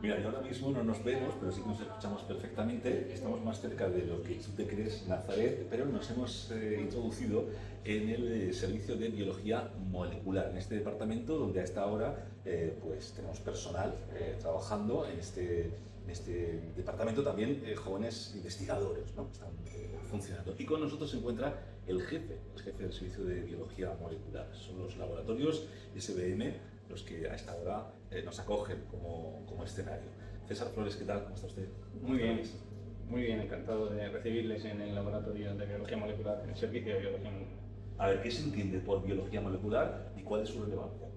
Mira, y ahora mismo no nos vemos, pero sí que nos escuchamos perfectamente. Estamos más cerca de lo que tú te crees, Nazaret, pero nos hemos introducido en el servicio de biología molecular, en este departamento donde a esta hora pues tenemos personal trabajando en este departamento, también jóvenes investigadores, ¿no? Que están funcionando. Y con nosotros se encuentra el jefe del servicio de biología molecular. Son los laboratorios SBM los que a esta hora nos acogen como escenario. César Flores, ¿qué tal? ¿Cómo está usted? Muy bien, encantado de recibirles en el laboratorio de biología molecular, en el servicio de biología molecular. A ver, ¿qué se entiende por biología molecular y cuál es su relevancia?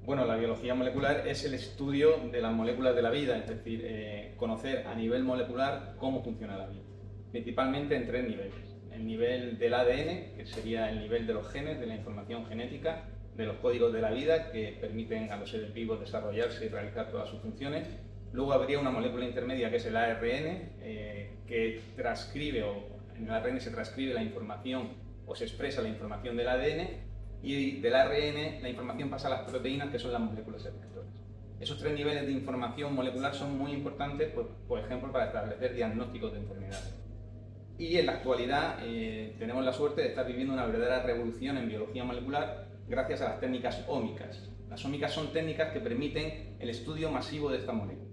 Bueno, la biología molecular es el estudio de las moléculas de la vida, es decir, conocer a nivel molecular cómo funciona la vida, principalmente en tres niveles. El nivel del ADN, que sería el nivel de los genes, de la información genética, de los códigos de la vida que permiten a los seres vivos desarrollarse y realizar todas sus funciones. Luego habría una molécula intermedia que es el ARN, que transcribe, o en el ARN se transcribe la información o se expresa la información del ADN, y del ARN la información pasa a las proteínas, que son las moléculas efectoras. Esos tres niveles de información molecular son muy importantes, por ejemplo, para establecer diagnósticos de enfermedades. Y en la actualidad tenemos la suerte de estar viviendo una verdadera revolución en biología molecular gracias a las técnicas ómicas. Las ómicas son técnicas que permiten el estudio masivo de estas moléculas.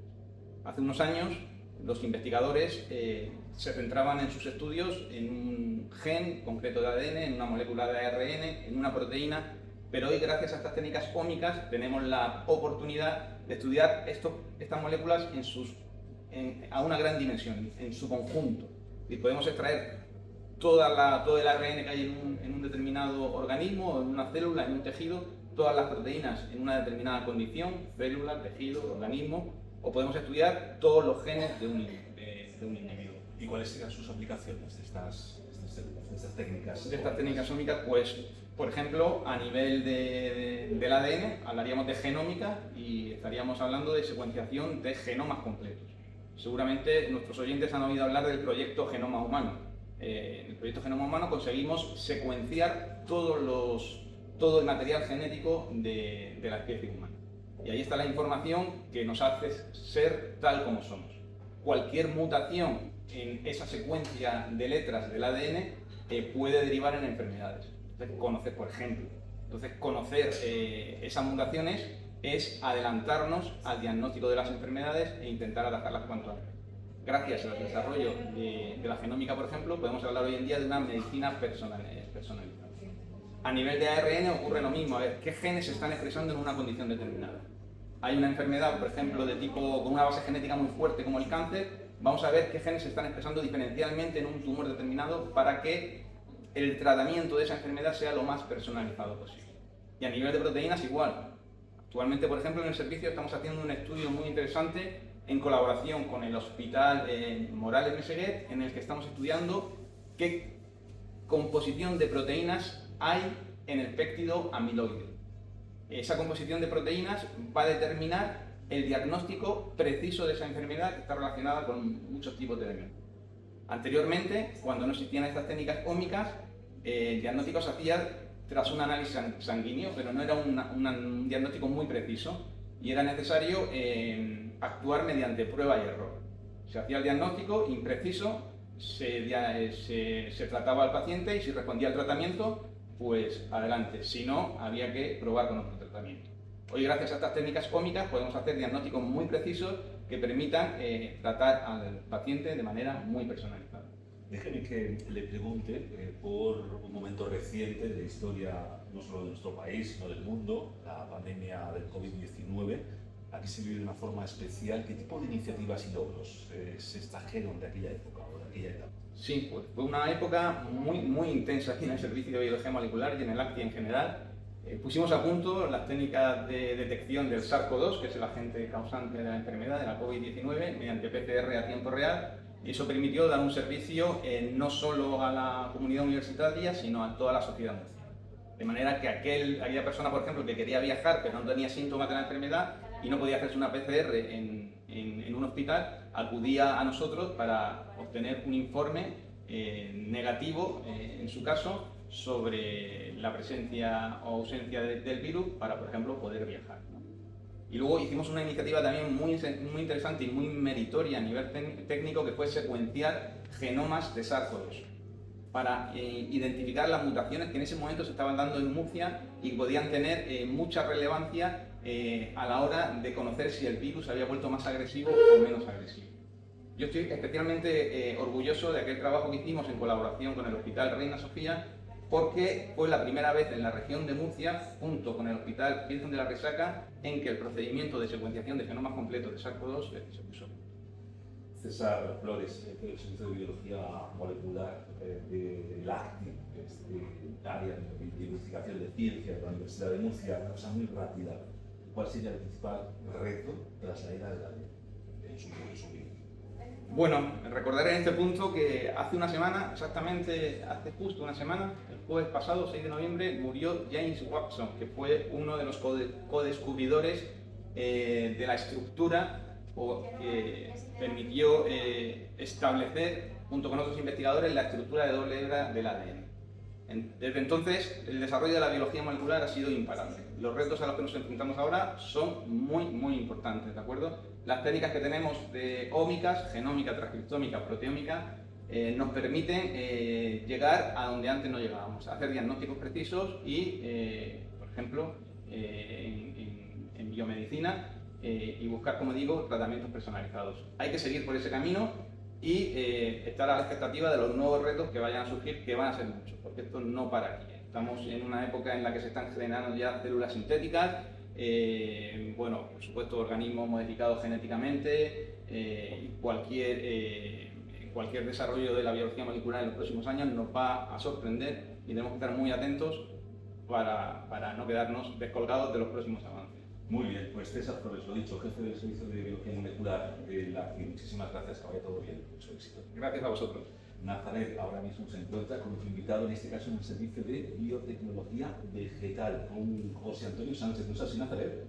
Hace unos años los investigadores se centraban en sus estudios en un gen concreto de ADN, en una molécula de ARN, en una proteína, pero hoy gracias a estas técnicas ómicas tenemos la oportunidad de estudiar estas moléculas a una gran dimensión, en su conjunto. Y podemos extraer todo el ARN que hay en un determinado organismo, en una célula, en un tejido, todas las proteínas en una determinada condición, célula, tejido, organismo, o podemos estudiar todos los genes de un individuo. ¿Y cuáles serían sus aplicaciones de estas técnicas? De estas técnicas ómicas, pues, por ejemplo, a nivel del ADN, hablaríamos de genómica y estaríamos hablando de secuenciación de genomas completos. Seguramente nuestros oyentes han oído hablar del proyecto Genoma Humano. En el proyecto Genoma Humano conseguimos secuenciar todo el material genético de la especie humana. Y ahí está la información que nos hace ser tal como somos. Cualquier mutación en esa secuencia de letras del ADN puede derivar en enfermedades. Conocer esas mutaciones es adelantarnos al diagnóstico de las enfermedades e intentar atacarlas cuanto antes. Gracias al desarrollo de la genómica, por ejemplo, podemos hablar hoy en día de una medicina personalizada. A nivel de ARN ocurre lo mismo, a ver qué genes se están expresando en una condición determinada. Hay una enfermedad, por ejemplo, de tipo con una base genética muy fuerte como el cáncer, vamos a ver qué genes se están expresando diferencialmente en un tumor determinado para que el tratamiento de esa enfermedad sea lo más personalizado posible. Y a nivel de proteínas igual. Actualmente, por ejemplo, en el servicio estamos haciendo un estudio muy interesante en colaboración con el Hospital Morales Meseguer, en el que estamos estudiando qué composición de proteínas hay en el péptido amiloide. Esa composición de proteínas va a determinar el diagnóstico preciso de esa enfermedad que está relacionada con muchos tipos de elementos. Anteriormente, cuando no existían estas técnicas ómicas, el diagnóstico se hacía tras un análisis sanguíneo, pero no era un diagnóstico muy preciso y era necesario actuar mediante prueba y error. Se hacía el diagnóstico impreciso, se trataba al paciente y si respondía al tratamiento, pues adelante. Si no, había que probar con otro tratamiento. Hoy, gracias a estas técnicas ómicas, podemos hacer diagnósticos muy precisos que permitan tratar al paciente de manera muy personalizada. Déjeme que le pregunte por un momento reciente de la historia, no solo de nuestro país, sino del mundo, la pandemia del COVID-19. Aquí se vive de una forma especial. ¿Qué tipo de iniciativas y logros se extrajeron de aquella época o de aquella etapa? Sí, pues fue una época muy intensa aquí en el Servicio de Biología Molecular y en el ACTI en general. Pusimos a punto las técnicas de detección del SARS-CoV-2, que es el agente causante de la enfermedad, de la COVID-19, mediante PCR a tiempo real. Y eso permitió dar un servicio no solo a la comunidad universitaria, sino a toda la sociedad mundial. De manera que aquella persona, por ejemplo, que quería viajar pero no tenía síntomas de la enfermedad y no podía hacerse una PCR en un hospital, acudía a nosotros para obtener un informe negativo, en su caso, sobre la presencia o ausencia del virus para, por ejemplo, poder viajar, ¿no? Y luego hicimos una iniciativa también muy interesante y muy meritoria a nivel técnico, que fue secuenciar genomas de SARS-CoV-2 para identificar las mutaciones que en ese momento se estaban dando en Murcia y podían tener mucha relevancia a la hora de conocer si el virus había vuelto más agresivo o menos agresivo. Yo estoy especialmente orgulloso de aquel trabajo que hicimos en colaboración con el Hospital Reina Sofía, porque fue la primera vez en la región de Murcia, junto con el Hospital Virgen de la Resaca, en que el procedimiento de secuenciación de genomas completos de SARS-CoV-2 se puso. César Flores, del Servicio de Biología Molecular del ACTI, área de investigación de ciencia de la Universidad de Murcia. Una cosa muy rápida. ¿Cuál sería el principal reto tras la era de la ley en su vida? Bueno, recordar en este punto que hace una semana, exactamente hace justo una semana, el jueves pasado, 6 de noviembre, murió James Watson, que fue uno de los co-descubridores de la estructura que permitió establecer, junto con otros investigadores, la estructura de doble hebra del ADN. Desde entonces, el desarrollo de la biología molecular ha sido imparable. Los retos a los que nos enfrentamos ahora son muy importantes, ¿de acuerdo? Las técnicas que tenemos de ómicas, genómica, transcriptómica, proteómica, nos permiten llegar a donde antes no llegábamos, a hacer diagnósticos precisos y, por ejemplo, en biomedicina y buscar, como digo, tratamientos personalizados. Hay que seguir por ese camino y estar a la expectativa de los nuevos retos que vayan a surgir, que van a ser muchos, porque esto no para aquí. Estamos en una época en la que se están generando ya células sintéticas, bueno, por supuesto, organismos modificados genéticamente, cualquier desarrollo de la biología molecular en los próximos años nos va a sorprender y tenemos que estar muy atentos para no quedarnos descolgados de los próximos avances. Muy bien, pues César Flores, lo dicho, jefe del Servicio de Biología Molecular de la ACTI. Muchísimas gracias, que vaya todo bien, mucho éxito. Gracias a vosotros. Nazaret ahora mismo se encuentra con nuestro invitado, en este caso en el Servicio de Biotecnología Vegetal, con José Antonio Sánchez. ¿No es así, Nazaret?